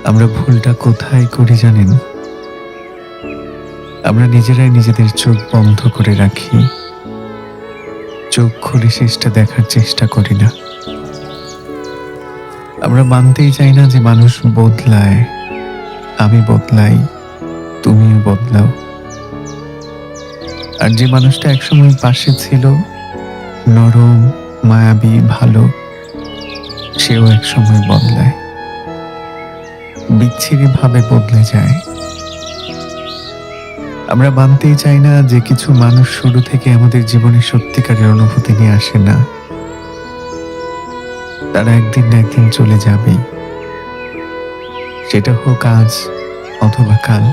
আমরা ভুলটা কোথায় করি জানেন? আমরা নিজেরাই নিজেদের চোখ বন্ধ করে রাখি, চোখ খুলে শেষটা দেখার চেষ্টা করি না। আমরা মানতেই চাই না যে মানুষ বদলায়, আমি বদলাই, তুমিও বদলাও। আর যে মানুষটা একসময় পাশে ছিল, নরম, মায়াবী, ভালো, সেও একসময় বদলায়, বিচ্ছিরি ভাবে বদলে যায়। আমরা মানতেই চাই না যে কিছু মানুষ শুরু থেকে আমাদের জীবনে সত্যিকারের অনুভূতি নিয়ে আসে না। তারা একদিন না একদিন চলে যাবেই, সেটা হোক আজ অথবা কাল।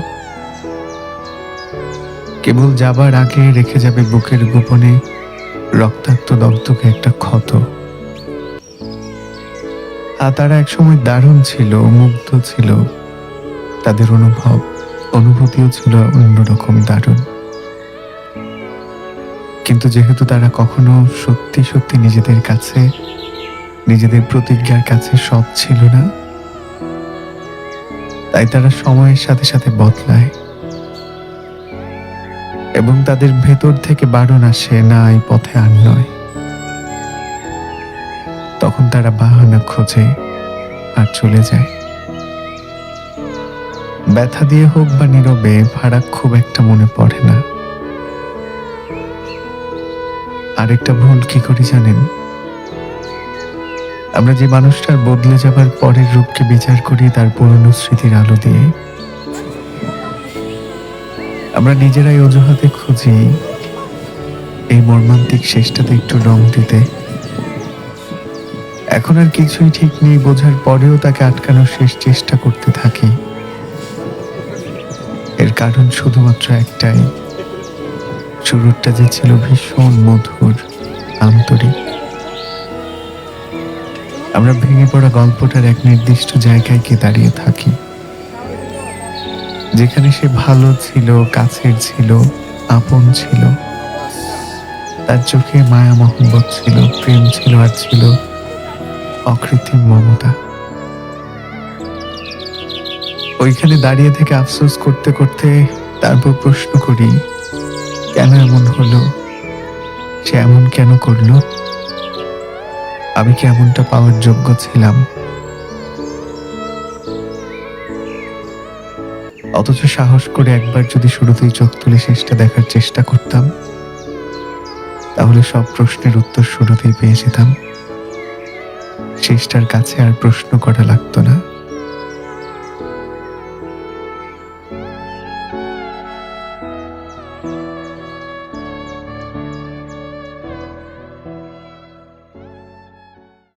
কেবল যাবার আগে রেখে যাবে বুকের গোপনে রক্তাক্ত দগ্ধকে একটা ক্ষত। আর তারা একসময় দারুণ ছিল, মুগ্ধ ছিল, তাদের অনুভূতিও ছিল অন্যরকম দারুণ। কিন্তু যেহেতু তারা কখনো সত্যি সত্যি নিজেদের কাছে, নিজেদের প্রতিজ্ঞার কাছে সৎ ছিল না, তাই তারা সময়ের সাথে সাথে বদলায় এবং তাদের ভেতর থেকে বারণ আসে, না এই পথে আর নয়। তখন তারা বাহানা খোঁজে আর চলে যায়। ব্যথা দিয়ে হোক বা নীরবে, ফারাক খুব একটা মনে পড়ে না। আরেকটা ভুল কি করি জানেন? আমরা যে মানুষটার বদলে যাবার পরের রূপকে বিচার করি তার পুরনো স্মৃতির আলো দিয়ে। আমরা নিজেরাই অজুহাতে খুঁজি এই মর্মান্তিক শেষটাতে একটু রং দিতে। এখন আর কিছুই ঠিক নেই বোঝার পরেও তাকে আটকানোর শেষ চেষ্টা করতে থাকি। এর কারণ শুধুমাত্র একটাই, শুরুটা যে ছিল ভীষণ মধুর, আন্তরিক। আমরা ভেঙে পড়া গল্পটার এক নির্দিষ্ট জায়গায় গিয়ে দাঁড়িয়ে থাকি, যেখানে সে ভালো ছিল, কাছের ছিল, আপন ছিল। তার চোখে মায়া মহব্বত ছিল, প্রেম ছিল, আর ছিল অকৃত্রিম মমতা। ওইখানে দাঁড়িয়ে থেকে আফসোস করতে করতে তারপর প্রশ্ন করি, কেন এমন হলো? সে এমন কেন করলো? আমি কি এমনটা পাওয়ার যোগ্য ছিলাম? অথচ সাহস করে একবার যদি শুরুতেই চোখ তুলে শেষটা দেখার চেষ্টা করতাম, তাহলে সব প্রশ্নের উত্তর শুরুতেই পেয়ে যেতাম। শেষটার কাছে আর প্রশ্ন করা লাগতো না।